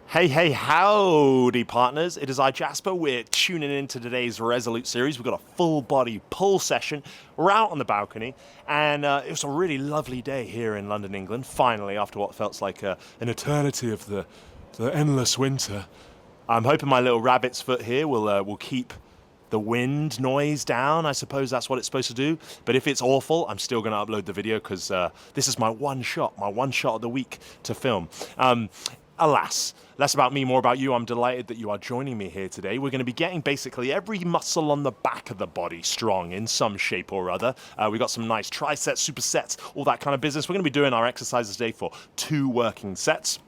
Hey, hey, howdy, partners. It is I, Jasper. We're tuning into today's Resolute series. We've got a full body pull session. We're out on the balcony, and it was a really lovely day here in London, England. Finally, after what felt like an eternity of the endless winter. I'm hoping my little rabbit's foot here will keep the wind noise down. I suppose that's what it's supposed to do. But if it's awful, I'm still going to upload the video because this is my one shot of the week to film. Alas, less about me, more about you. I'm delighted that you are joining me here today. We're going to be getting basically every muscle on the back of the body strong in some shape or other. We've got some nice triceps, supersets, all that kind of business. We're going to be doing our exercises today for 2 working sets.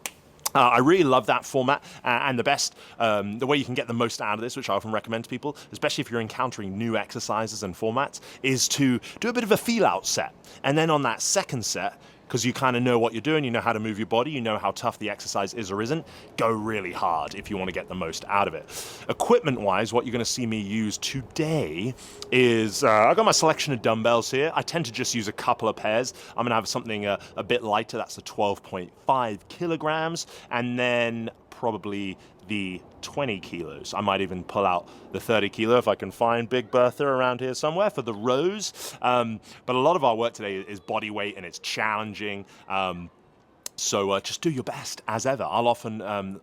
I really love that format, and the way you can get the most out of this, which I often recommend to people, especially if you're encountering new exercises and formats, is to do a bit of a feel-out set. And then on that second set, because you kind of know what you're doing, you know how to move your body, you know how tough the exercise is or isn't, go really hard if you want to get the most out of it. Equipment-wise, what you're going to see me use today is, I've got my selection of dumbbells here. I tend to just use a couple of pairs. I'm going to have something a bit lighter, that's the 12.5 kilograms, and then probably the 20 kilos. I might even pull out the 30 kilo if I can find Big Bertha around here somewhere for the rows. But a lot of our work today is body weight and it's challenging. So just do your best as ever. I'll often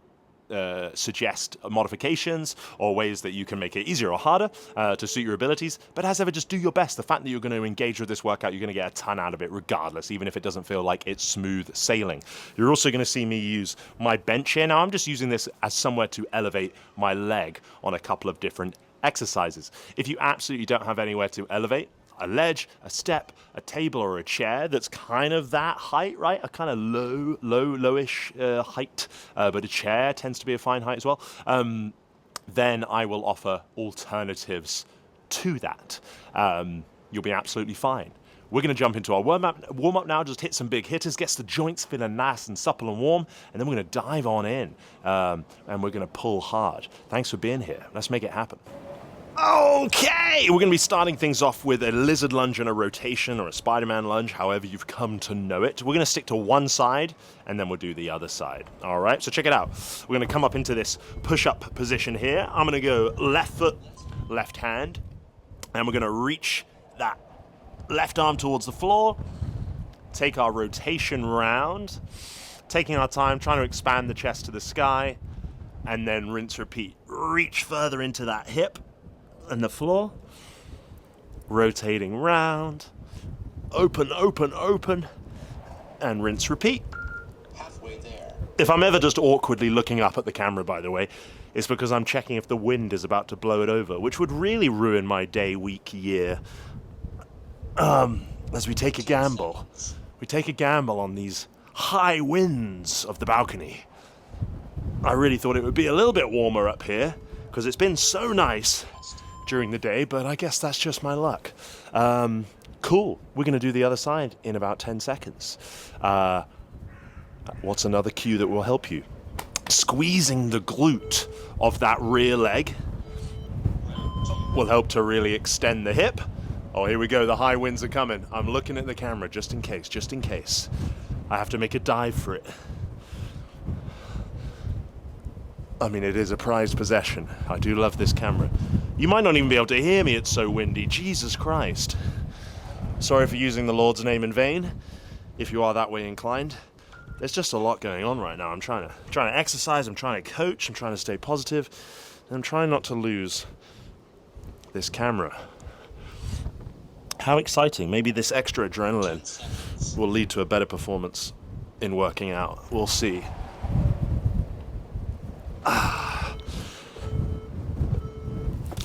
suggest modifications or ways that you can make it easier or harder to suit your abilities, but as ever, just do your best. The fact that you're going to engage with this workout, you're going to get a ton out of it regardless, even if it doesn't feel like it's smooth sailing. You're also going to see me use my bench here. Now I'm just using this as somewhere to elevate my leg on a couple of different exercises. If you absolutely don't have anywhere to elevate, a ledge, a step, a table, or a chair that's kind of that height, right? A kind of lowish height, but a chair tends to be a fine height as well. Then I will offer alternatives to that. You'll be absolutely fine. We're going to jump into our warm-up now, just hit some big hitters, gets the joints feeling nice and supple and warm, and then we're going to dive on in, and we're going to pull hard. Thanks for being here. Let's make it happen. Okay, we're going to be starting things off with a lizard lunge and a rotation, or a Spider-Man lunge, however you've come to know it. We're going to stick to one side, and then we'll do the other side. All right, so check it out. We're going to come up into this push-up position here. I'm going to go left foot, left hand, and we're going to reach that left arm towards the floor, take our rotation round, taking our time, trying to expand the chest to the sky, and then rinse, repeat. Reach further into that hip and the floor, rotating round, open, and rinse, repeat. Halfway there. If I'm ever just awkwardly looking up at the camera, by the way, it's because I'm checking if the wind is about to blow it over, which would really ruin my day, week, year. As we take a gamble. We take a gamble on these high winds of the balcony. I really thought it would be a little bit warmer up here, because it's been so nice during the day, but I guess that's just my luck. Cool. We're going to do the other side in about 10 seconds. What's another cue that will help you? Squeezing the glute of that rear leg will help to really extend the hip. Oh, here we go. The high winds are coming. I'm looking at the camera just in case. I have to make a dive for it. I mean, it is a prized possession. I do love this camera. You might not even be able to hear me, it's so windy. Jesus Christ. Sorry for using the Lord's name in vain, if you are that way inclined. There's just a lot going on right now. I'm trying to exercise, I'm trying to coach, I'm trying to stay positive, and I'm trying not to lose this camera. How exciting. Maybe this extra adrenaline will lead to a better performance in working out. We'll see.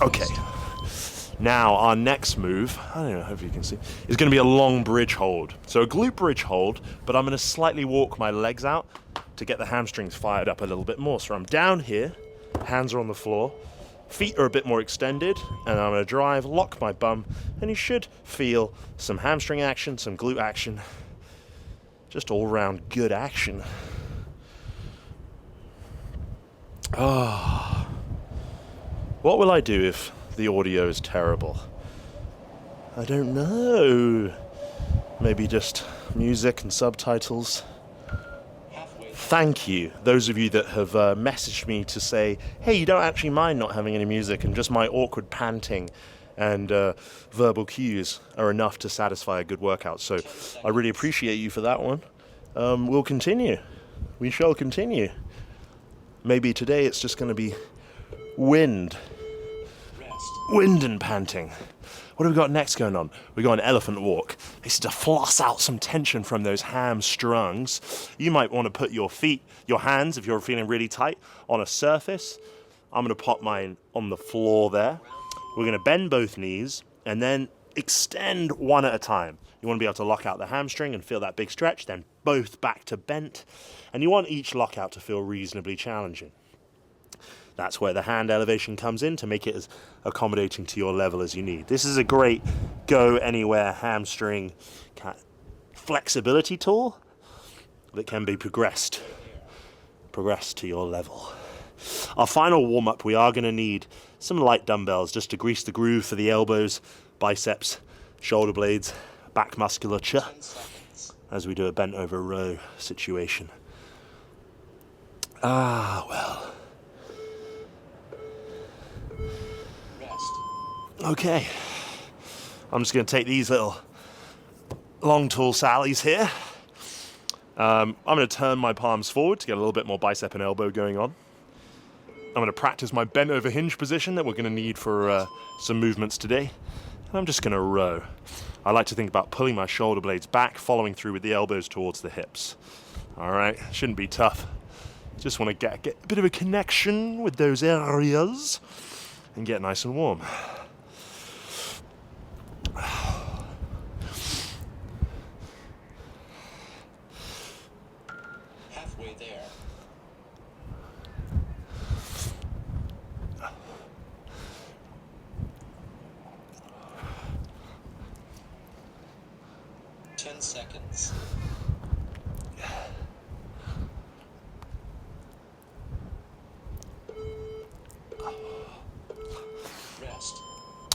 Okay, now our next move, I don't know, hope you can see, is going to be a long bridge hold. So a glute bridge hold, but I'm going to slightly walk my legs out to get the hamstrings fired up a little bit more. So I'm down here, hands are on the floor, feet are a bit more extended, and I'm going to drive, lock my bum, and you should feel some hamstring action, some glute action, just all round good action. Oh. What will I do if the audio is terrible? I don't know. Maybe just music and subtitles. thank you, those of you that have messaged me to say, hey, you don't actually mind not having any music and just my awkward panting and verbal cues are enough to satisfy a good workout. So I really appreciate you for that one. We'll continue. We shall continue. Maybe today it's just going to be wind and panting. What have we got next going on? We got an elephant walk. This is to floss out some tension from those hamstrings. You might want to put your hands, if you're feeling really tight, on a surface. I'm going to pop mine on the floor there. We're going to bend both knees and then extend one at a time. You want to be able to lock out the hamstring and feel that big stretch, then both back to bent. And you want each lockout to feel reasonably challenging. That's where the hand elevation comes in to make it as accommodating to your level as you need. This is a great go anywhere hamstring flexibility tool that can be progressed to your level. Our final warm-up, we are going to need some light dumbbells just to grease the groove for the elbows, biceps, shoulder blades, back musculature as we do a bent over row situation. Well. Okay, I'm just going to take these little long tool sallies here. I'm going to turn my palms forward to get a little bit more bicep and elbow going on. I'm going to practice my bent over hinge position that we're going to need for some movements today. And I'm just going to row. I like to think about pulling my shoulder blades back, following through with the elbows towards the hips. All right, shouldn't be tough. Just want to get a bit of a connection with those areas and get nice and warm. Halfway there. Ten seconds.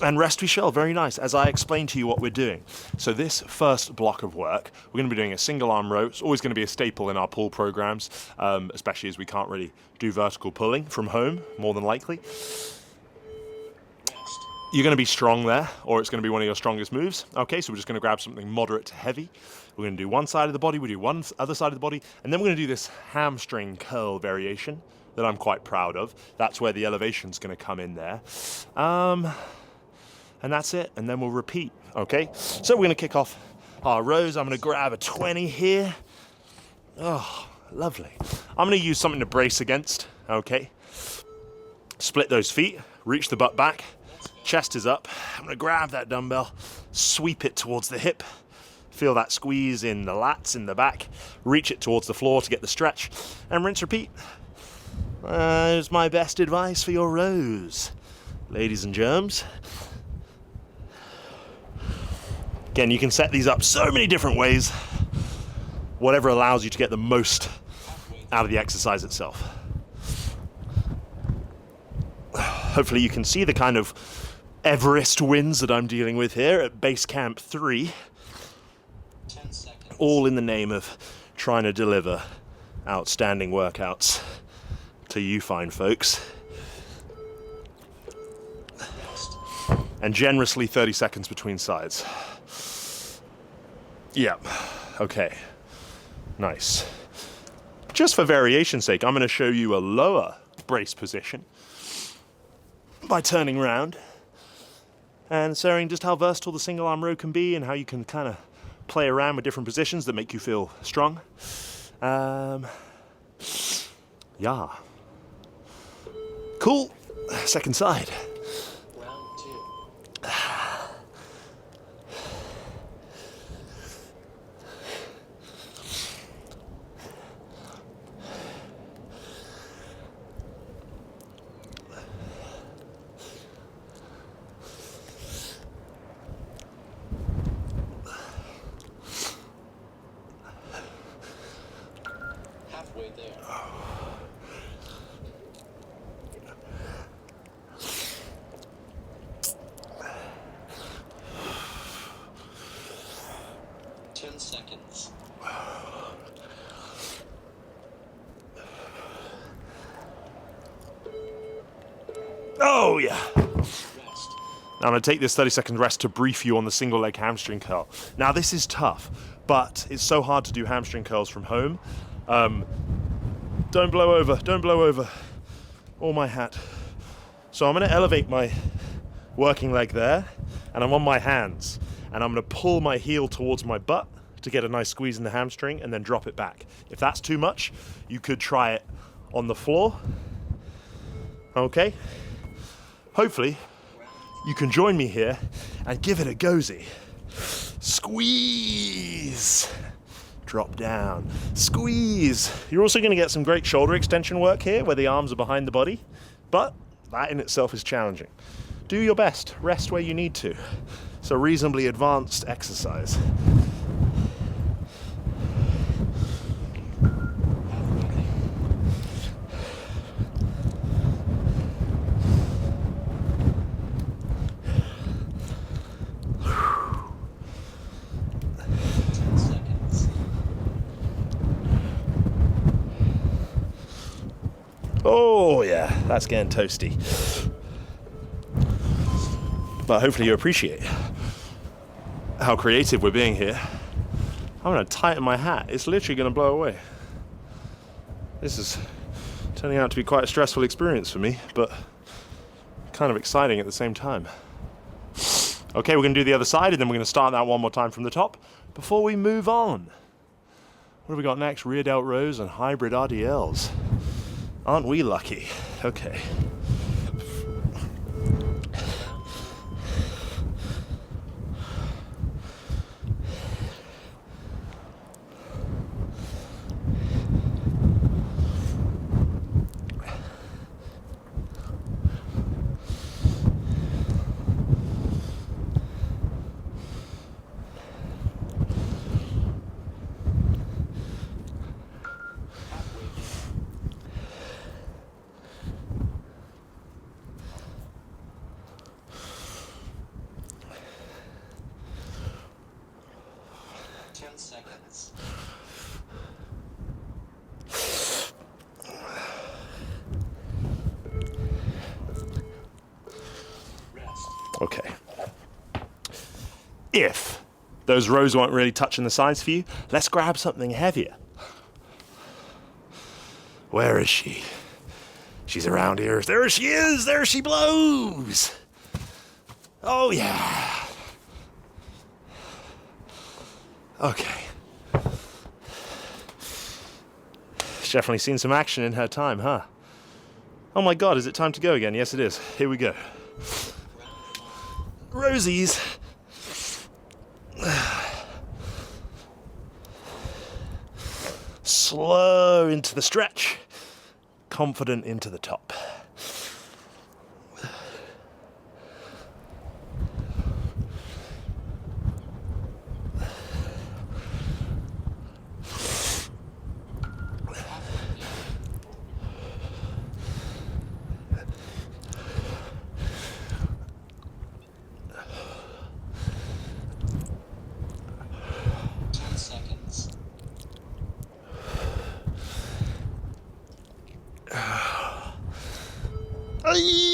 And rest we shall, very nice, as I explain to you what we're doing. So this first block of work, we're going to be doing a single arm row. It's always going to be a staple in our pull programs, especially as we can't really do vertical pulling from home, more than likely. You're going to be strong there, or it's going to be one of your strongest moves. Okay, so we're just going to grab something moderate to heavy. We're going to do one side of the body, we do one other side of the body, and then we're going to do this hamstring curl variation that I'm quite proud of. That's where the elevation's going to come in there. And that's it, and then we'll repeat, okay? So we're going to kick off our rows. I'm going to grab a 20 here. Oh, lovely. I'm going to use something to brace against, okay? Split those feet, reach the butt back, chest is up. I'm going to grab that dumbbell, sweep it towards the hip, feel that squeeze in the lats in the back, reach it towards the floor to get the stretch, and rinse, repeat. Here's my best advice for your rows, ladies and germs. Again, you can set these up so many different ways, whatever allows you to get the most out of the exercise itself. Hopefully you can see the kind of Everest wins that I'm dealing with here at Base Camp 3, all in the name of trying to deliver outstanding workouts to you fine folks. And generously 30 seconds between sides. Yeah, okay, nice. Just for variation's sake, I'm going to show you a lower brace position by turning around and showing just how versatile the single arm row can be and how you can kind of play around with different positions that make you feel strong. Yeah. Cool. Second side. Round two. Halfway there. 10 seconds. Oh, yeah. Rest. Now I'm going to take this 30-second rest to brief you on the single leg hamstring curl. Now this is tough, but it's so hard to do hamstring curls from home. Don't blow over, don't blow over. Or my hat. So I'm going to elevate my working leg there, and I'm on my hands. And I'm going to pull my heel towards my butt to get a nice squeeze in the hamstring and then drop it back. If that's too much, you could try it on the floor. Okay? Hopefully, you can join me here and give it a go-zy. Squeeze. Drop down. Squeeze. You're also going to get some great shoulder extension work here where the arms are behind the body, but that in itself is challenging. Do your best. Rest where you need to. It's a reasonably advanced exercise. Oh yeah, that's getting toasty. But hopefully you appreciate how creative we're being here. I'm going to tighten my hat. It's literally going to blow away. This is turning out to be quite a stressful experience for me, but kind of exciting at the same time. Okay, we're going to do the other side, and then we're going to start that one more time from the top before we move on. What have we got next? Rear delt rows and hybrid RDLs. Aren't we lucky? Okay. Seconds. Rest. Okay. If those rows weren't really touching the sides for you, let's grab something heavier. Where is she? She's around here. There she is! There she blows! Oh yeah! Okay. She's definitely seen some action in her time, huh? Oh my god, is it time to go again? Yes, it is. Here we go. Rosies. Slow into the stretch. Confident into the top.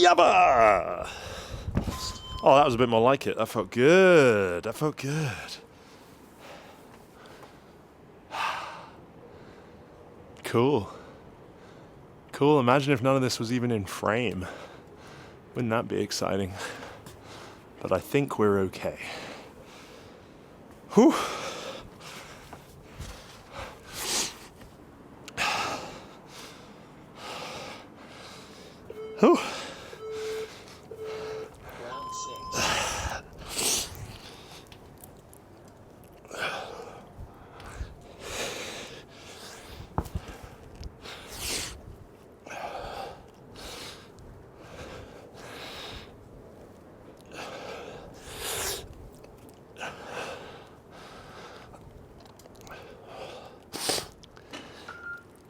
Yabba! Oh, that was a bit more like it. That felt good. That felt good. Cool. Cool. Imagine if none of this was even in frame. Wouldn't that be exciting? But I think we're okay. Whew. Whew. Round 6.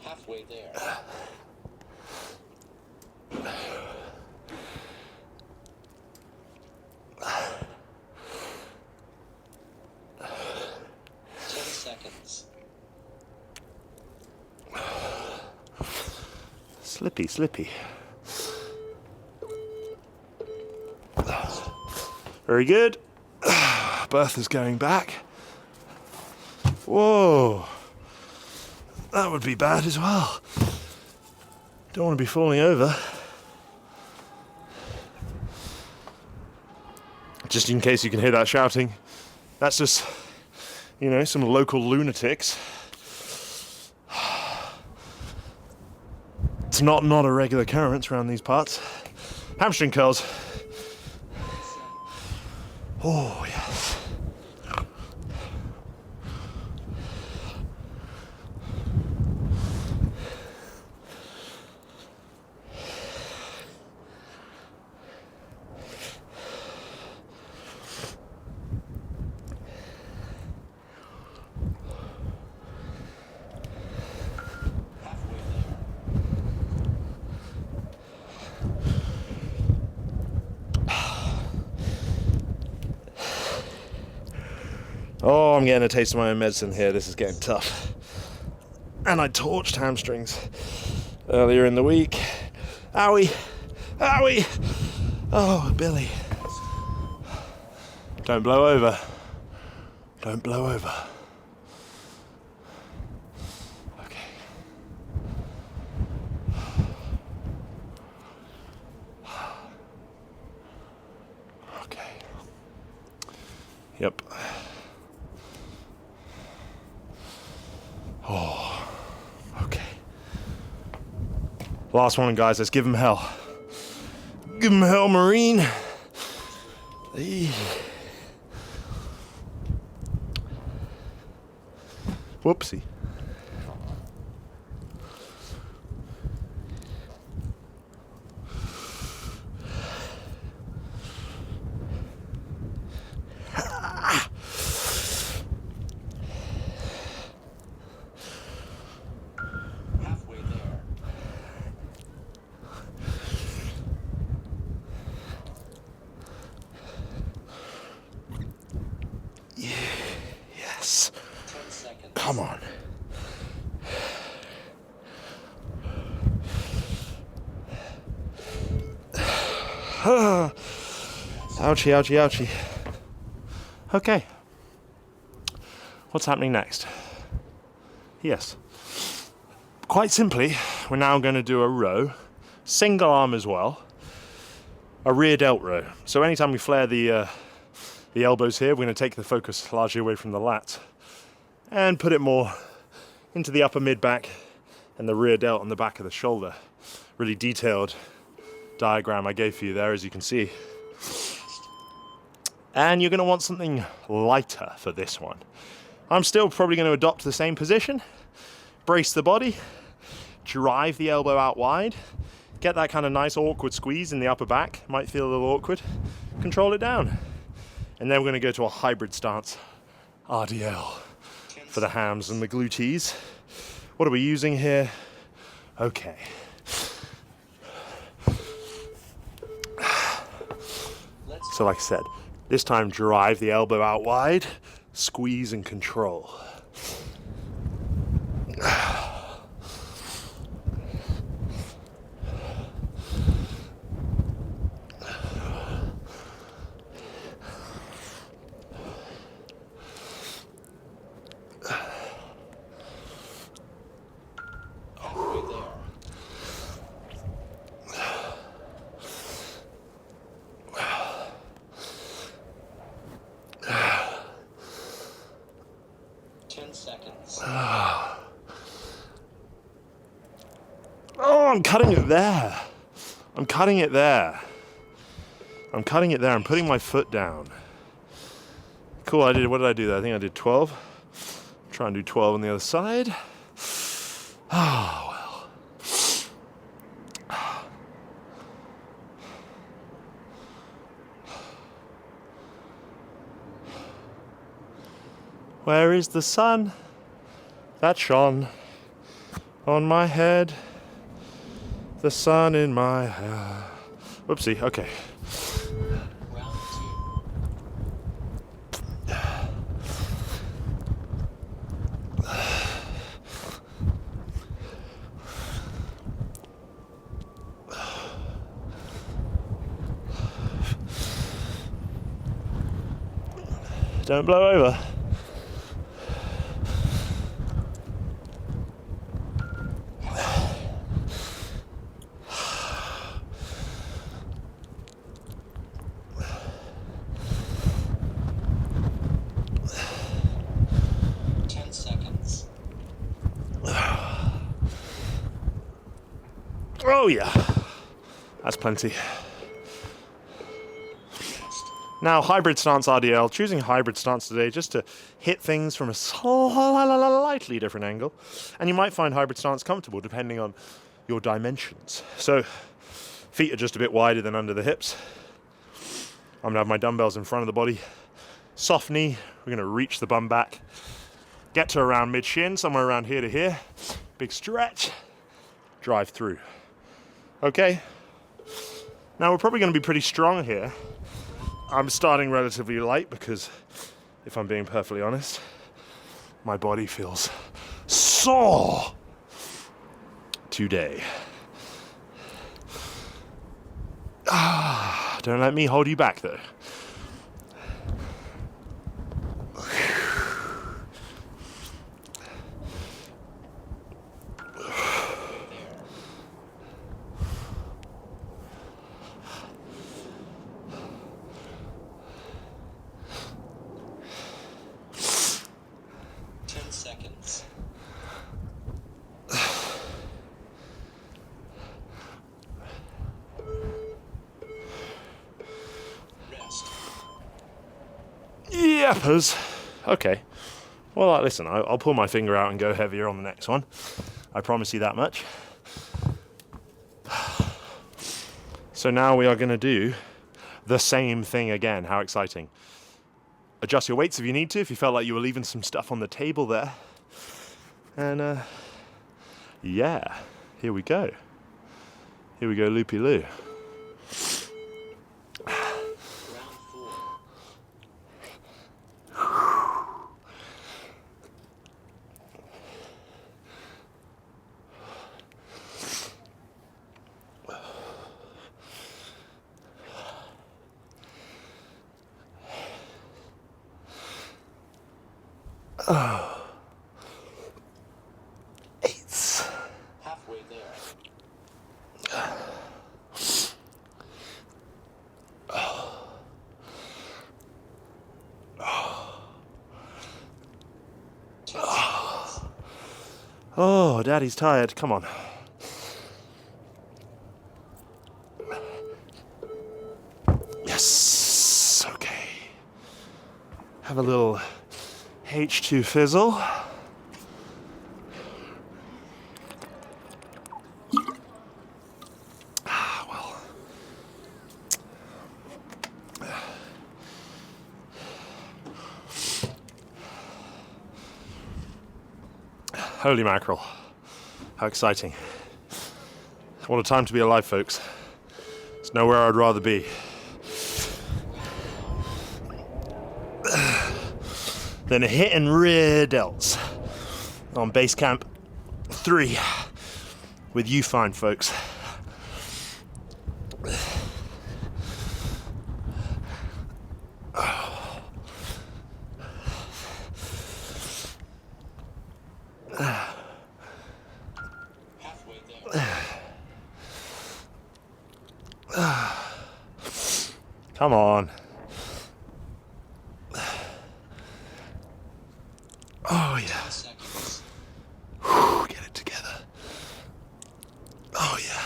Halfway there. Slippy, slippy. Very good. Bertha's going back. Whoa. That would be bad as well. Don't want to be falling over. Just in case you can hear that shouting, that's just, you know, some local lunatics. It's not a regular occurrence around these parts. Hamstring curls. Oh, yes. Oh, I'm getting a taste of my own medicine here. This is getting tough. And I torched hamstrings earlier in the week. Owie! Owie! Oh, Billy. Don't blow over. Don't blow over. Okay. Okay. Yep. Oh, okay. Last one, guys. Let's give him hell. Give him hell, Marine. Hey. Whoopsie. Yes. 10 seconds. Come on. Ouchie, ouchie, ouchie. Okay. What's happening next? Yes. Quite simply, we're now going to do a row, single arm as well, a rear delt row. So anytime we flare the elbows here, we're going to take the focus largely away from the lats and put it more into the upper mid-back and the rear delt on the back of the shoulder. Really detailed diagram I gave for you there, as you can see. And you're going to want something lighter for this one. I'm still probably going to adopt the same position, brace the body, drive the elbow out wide, get that kind of nice awkward squeeze in the upper back. Might feel a little awkward. Control it down. And then we're going to go to a hybrid stance RDL for the hams and the glutees. What are we using here? Okay. So like I said, this time drive the elbow out wide, squeeze and control. Oh, I'm cutting it there. I'm cutting it there. I'm cutting it there. I'm putting my foot down. Cool, what did I do there? I think I did 12. Try and do 12 on the other side. Oh, well. Where is the sun that shone on my head? The sun in my hair. Whoopsie, okay. Round 2. Don't blow over. Oh yeah, that's plenty. Now, hybrid stance RDL, choosing hybrid stance today just to hit things from a slightly different angle. And you might find hybrid stance comfortable depending on your dimensions. So, feet are just a bit wider than under the hips. I'm gonna have my dumbbells in front of the body. Soft knee, we're gonna reach the bum back. Get to around mid-shin, somewhere around here to here. Big stretch, drive through. Okay, now we're probably gonna be pretty strong here. I'm starting relatively light because, if I'm being perfectly honest, my body feels sore today. Don't let me hold you back though. Yappers. Okay. Well, listen, I'll pull my finger out and go heavier on the next one. I promise you that much. So now we are going to do the same thing again. How exciting. Adjust your weights if you need to, if you felt like you were leaving some stuff on the table there. And, yeah, here we go. Here we go, loopy-loo. Oh. 8. Halfway there. Oh, Daddy's tired. Come on. Yes. Okay. Have a little H2 fizzle. Well. Holy mackerel. How exciting. What a time to be alive, folks. It's nowhere I'd rather be. Then hitting rear delts on base camp 3 with you fine folks. Come on. Oh yeah. Whew, get it together. Oh yeah.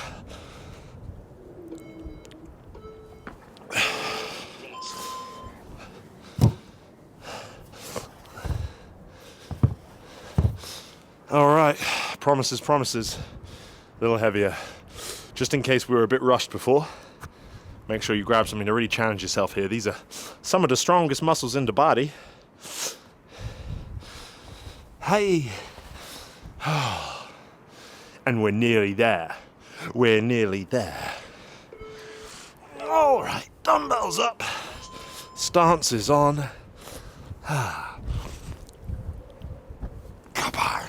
All right, promises, promises. A little heavier. Just in case we were a bit rushed before, make sure you grab something to really challenge yourself here. These are some of the strongest muscles in the body. Hey. And we're nearly there. We're nearly there. All right, dumbbells up. Stance is on. Kabang.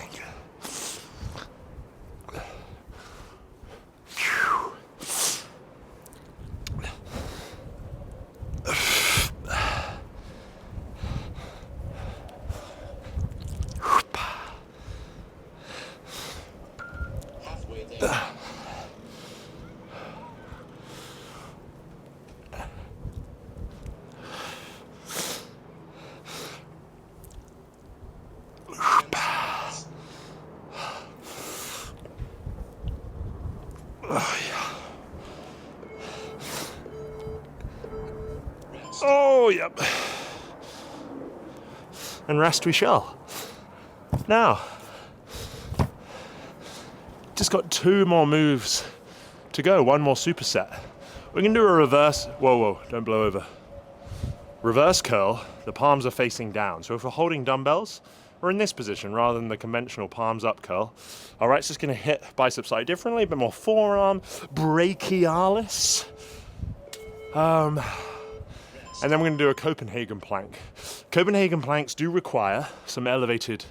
Oh, yeah. Rest. Oh, yep. And rest we shall. Now, just got 2 more moves to go, 1 more superset. We can do a reverse, whoa, don't blow over. Reverse curl, the palms are facing down. So if we're holding dumbbells, we're in this position rather than the conventional palms up curl. All right, so it's gonna hit biceps slightly differently, a bit more forearm, brachialis. And then we're gonna do a Copenhagen plank. Copenhagen planks do require some elevated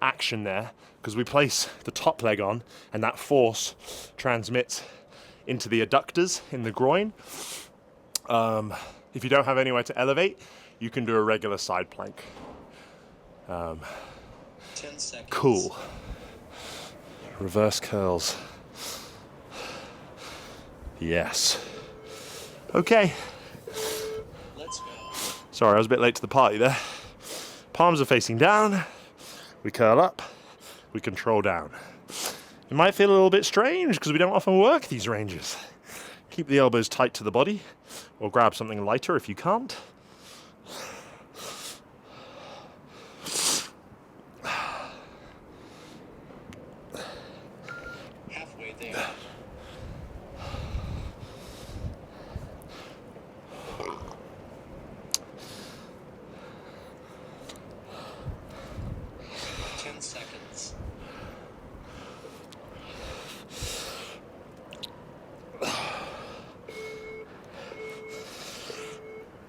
action there because we place the top leg on and that force transmits into the adductors in the groin. If you don't have anywhere to elevate, you can do a regular side plank. 10 seconds. Cool. Reverse curls. Yes. Okay. Let's go. Sorry, I was a bit late to the party there. Palms are facing down. We curl up. We control down. It might feel a little bit strange because we don't often work these ranges. Keep the elbows tight to the body or grab something lighter if you can't. Halfway there. Seconds.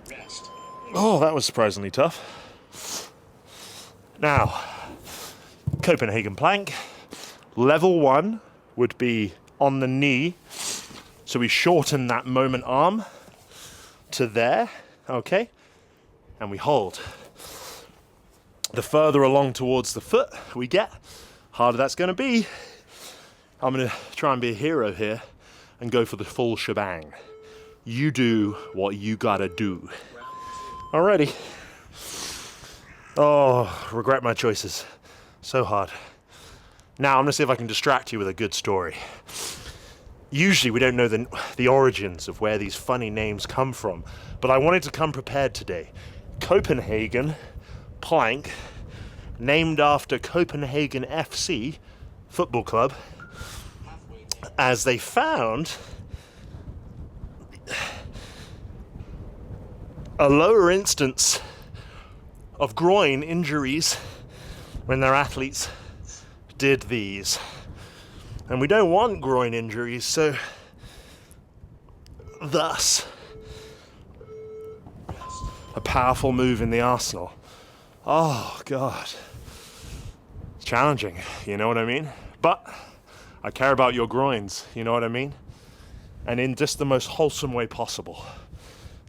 Rest. Oh, that was surprisingly tough. Now, Copenhagen plank. Level 1 would be on the knee. So we shorten that moment arm to there, okay? And we hold. The further along towards the foot we get, harder that's going to be. I'm going to try and be a hero here and go for the full shebang. You do what you gotta do. Alrighty. Oh, regret my choices. So hard. Now I'm going to see if I can distract you with a good story. Usually we don't know the origins of where these funny names come from, but I wanted to come prepared today. Copenhagen Plank, named after Copenhagen FC football club, as they found a lower instance of groin injuries when their athletes did these. And we don't want groin injuries, so thus a powerful move in the arsenal. Oh, God. It's challenging, you know what I mean? But I care about your groins, you know what I mean? And in just the most wholesome way possible.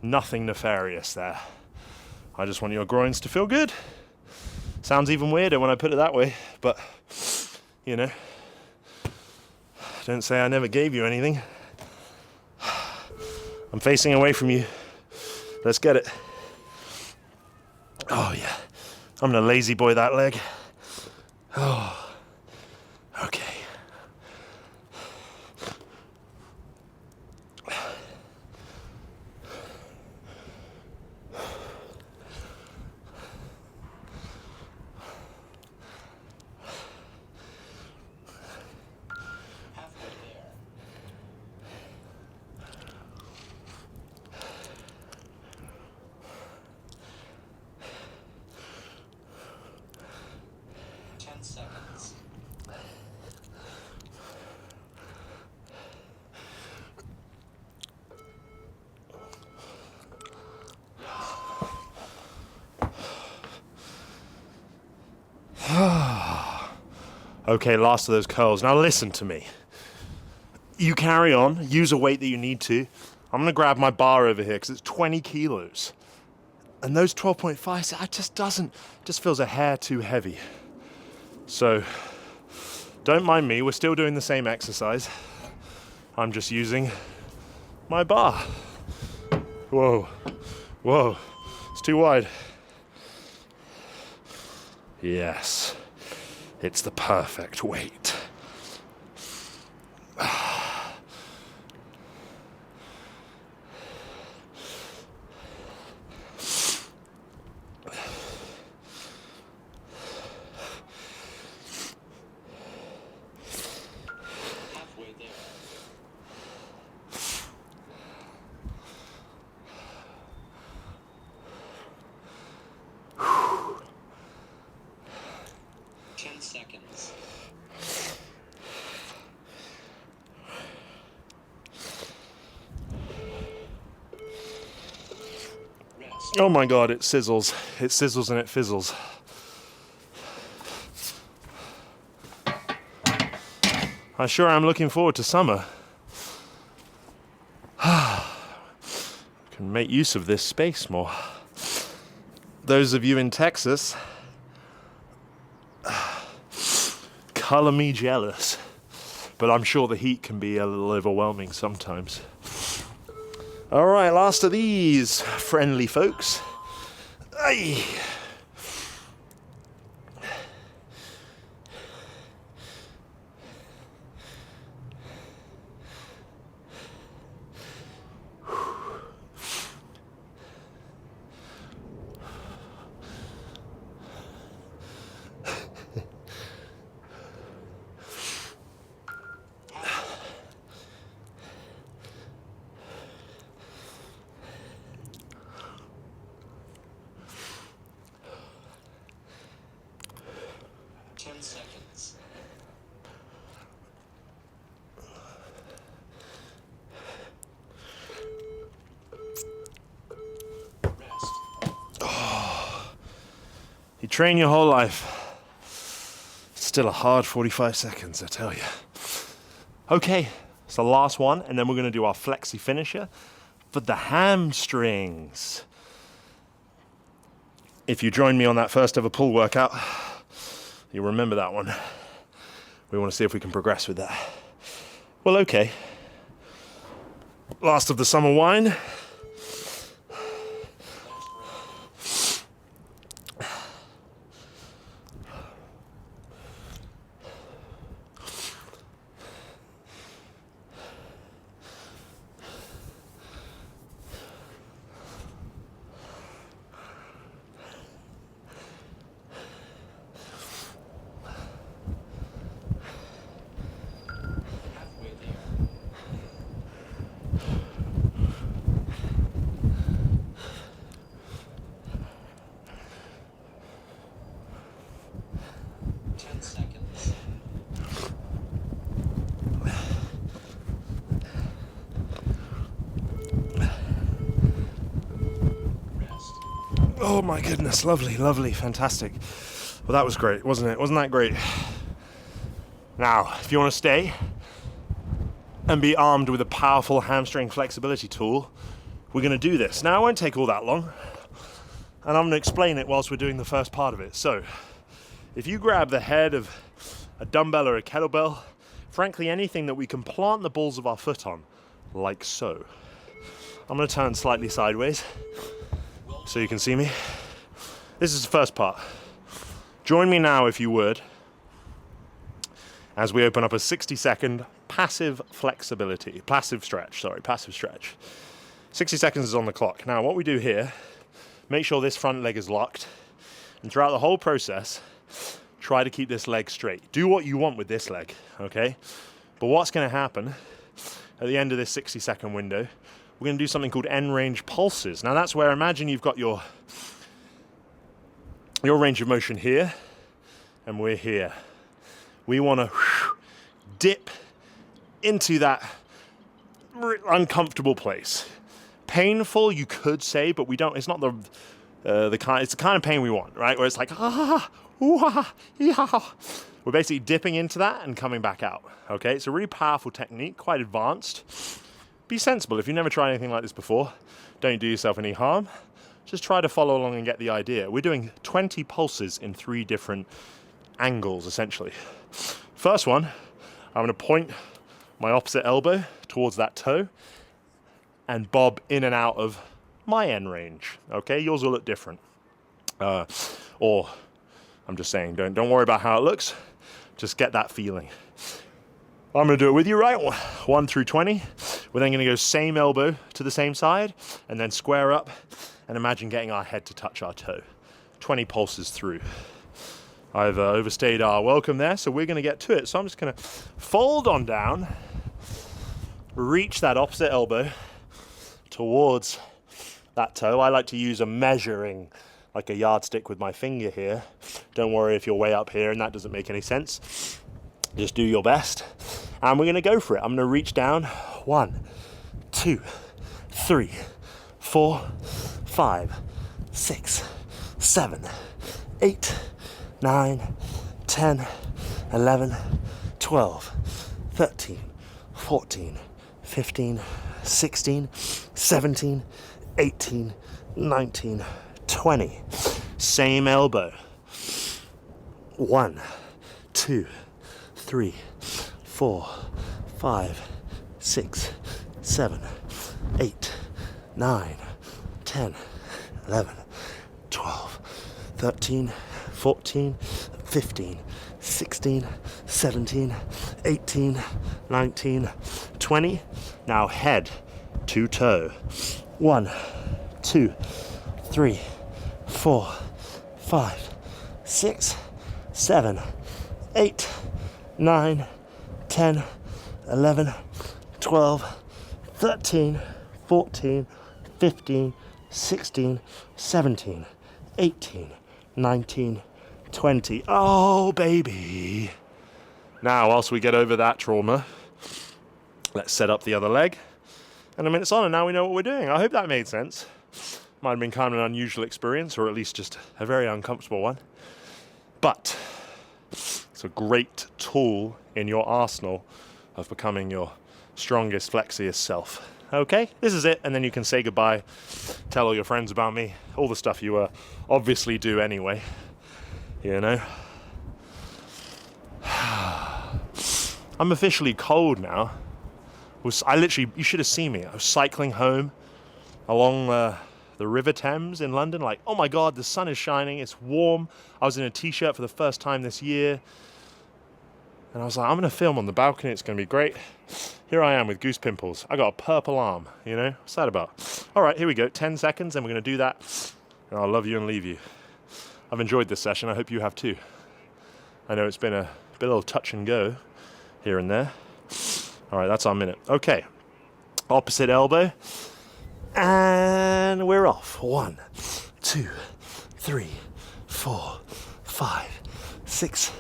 Nothing nefarious there. I just want your groins to feel good. Sounds even weirder when I put it that way, but, you know, don't say I never gave you anything. I'm facing away from you. Let's get it. Oh, yeah. I'm gonna lazy boy that leg. Oh, okay. Halfway there. Seconds. Okay, last of those curls. Now listen to me. You carry on, use a weight that you need to. I'm gonna grab my bar over here because it's 20 kilos. And those 12.5, it just feels a hair too heavy. So, don't mind me, we're still doing the same exercise. I'm just using my bar. Whoa, whoa, it's too wide. Yes, it's the perfect weight. Oh my God, it sizzles. It sizzles and it fizzles. I sure am looking forward to summer. Can make use of this space more. Those of you in Texas, color me jealous. But I'm sure the heat can be a little overwhelming sometimes. All right, last of these friendly folks. Aye. Seconds. Rest. You train your whole life. Still a hard 45 seconds, I tell you. Okay, it's the last one, and then we're gonna do our Flexy Finisher for the hamstrings. If you joined me on that first ever pull workout, you'll remember that one. We want to see if we can progress with that. Well, okay. Last of the summer wine. Halfway there. Seconds. Rest. Oh my goodness, lovely, lovely, fantastic. Well, that was great, wasn't it? Wasn't that great? Now, if you want to stay and be armed with a powerful hamstring flexibility tool, we're going to do this. Now, it won't take all that long, and I'm going to explain it whilst we're doing the first part of it. So, if you grab the head of a dumbbell or a kettlebell, frankly, anything that we can plant the balls of our foot on, like so. I'm going to turn slightly sideways so you can see me. This is the first part. Join me now, if you would, as we open up a 60-second passive stretch. 60 seconds is on the clock. Now, what we do here, make sure this front leg is locked, and throughout the whole process, try to keep this leg straight. Do what you want with this leg, okay? But what's going to happen at the end of this 60-second window, we're going to do something called end range pulses. Now, that's where, imagine you've got your range of motion here, and we're here. We want to dip into that uncomfortable place. Painful, you could say, but we don't. It's not the kind. It's the kind of pain we want, right? Where it's like We're basically dipping into that and coming back out. Okay, it's a really powerful technique, quite advanced. Be sensible. If you've never tried anything like this before, don't do yourself any harm. Just try to follow along and get the idea. We're doing 20 pulses in 3 different angles, essentially. First one, I'm going to point my opposite elbow towards that toe and bob in and out of my end range. Okay, yours will look different. Or I'm just saying, don't worry about how it looks. Just get that feeling. I'm going to do it with you, right? 1 through 20. We're then going to go same elbow to the same side and then square up and imagine getting our head to touch our toe. 20 pulses through. I've overstayed our welcome there, so we're going to get to it. So I'm just going to fold on down, reach that opposite elbow towards that toe. I like to use a measuring, like a yardstick with my finger here. Don't worry if you're way up here and that doesn't make any sense. Just do your best. And we're going to go for it. I'm going to reach down. 1, 2, 3, 4, 5, 6, 7, 8, 9, 10, 11, 12, 13, 14, 15, 16, 17, 18, 19, 20. Same elbow. 1, 2, 3, 4, 5, 6, 7, 8, 9, 10, 11, 12, 13, 14, 15, 16, 17, 18, 19, 20. Now head to toe. 1, 2, 3, 4, 5, 6, 7, 8, 9, 10, 11, 12, 13, 14, 15, 16, 17, 18, 19, 20. Oh, baby. Now, whilst we get over that trauma, let's set up the other leg. And a minute's on, and now we know what we're doing. I hope that made sense. Might have been kind of an unusual experience, or at least just a very uncomfortable one. But it's a great tool in your arsenal of becoming your strongest, flexiest self. Okay, this is it, and then you can say goodbye, tell all your friends about me, all the stuff you obviously do anyway, you know. I'm officially cold now. You should have seen me. I was cycling home along the River Thames in London, like, oh my God, the sun is shining, it's warm. I was in a t-shirt for the first time this year. And I was like, I'm going to film on the balcony, it's going to be great. Here I am with goose pimples. I got a purple arm, you know? What's that about? All right, here we go. 10 seconds, and we're going to do that. And I'll love you and leave you. I've enjoyed this session. I hope you have too. I know it's been a little touch and go here and there. All right, that's our minute. Okay, opposite elbow. And we're off. 1, 2, 3, 4, 5, 6,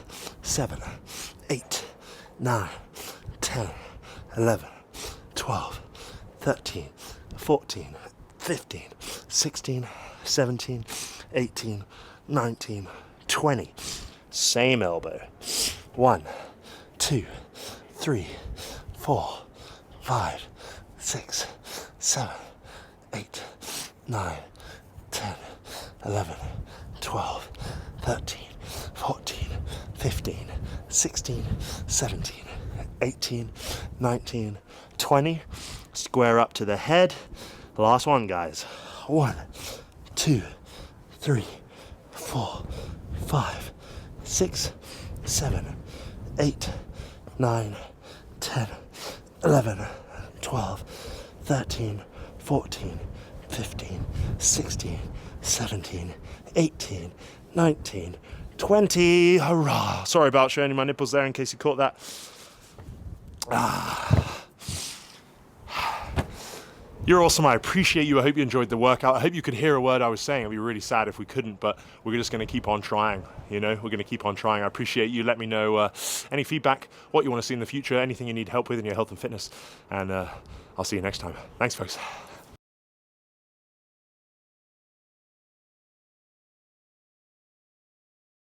7, 8, 9, 10, 11, 12, 13, 14, 15, 16, 17, 18, 19, 20. Same elbow. 1, 2, 3, 4, 5, 6, 7, 8, 9, 10, 11, 12, 13, 14, 15, 16, 17, 18, 19, 20. Square up to the head. Last one, guys. 1, 2, 3, 4, 5, 6, 7, 8, 9, 10, 11, 12, 13, 14, 15, 16, 17, 18, 19, 20. Hurrah! Sorry about showing you my nipples there in case you caught that. You're awesome. I appreciate you. I hope you enjoyed the workout. I hope you could hear a word I was saying. It'd be really sad if we couldn't, but we're just going to keep on trying. You know, we're going to keep on trying. I appreciate you. Let me know any feedback, what you want to see in the future, anything you need help with in your health and fitness, and I'll see you next time. Thanks, folks.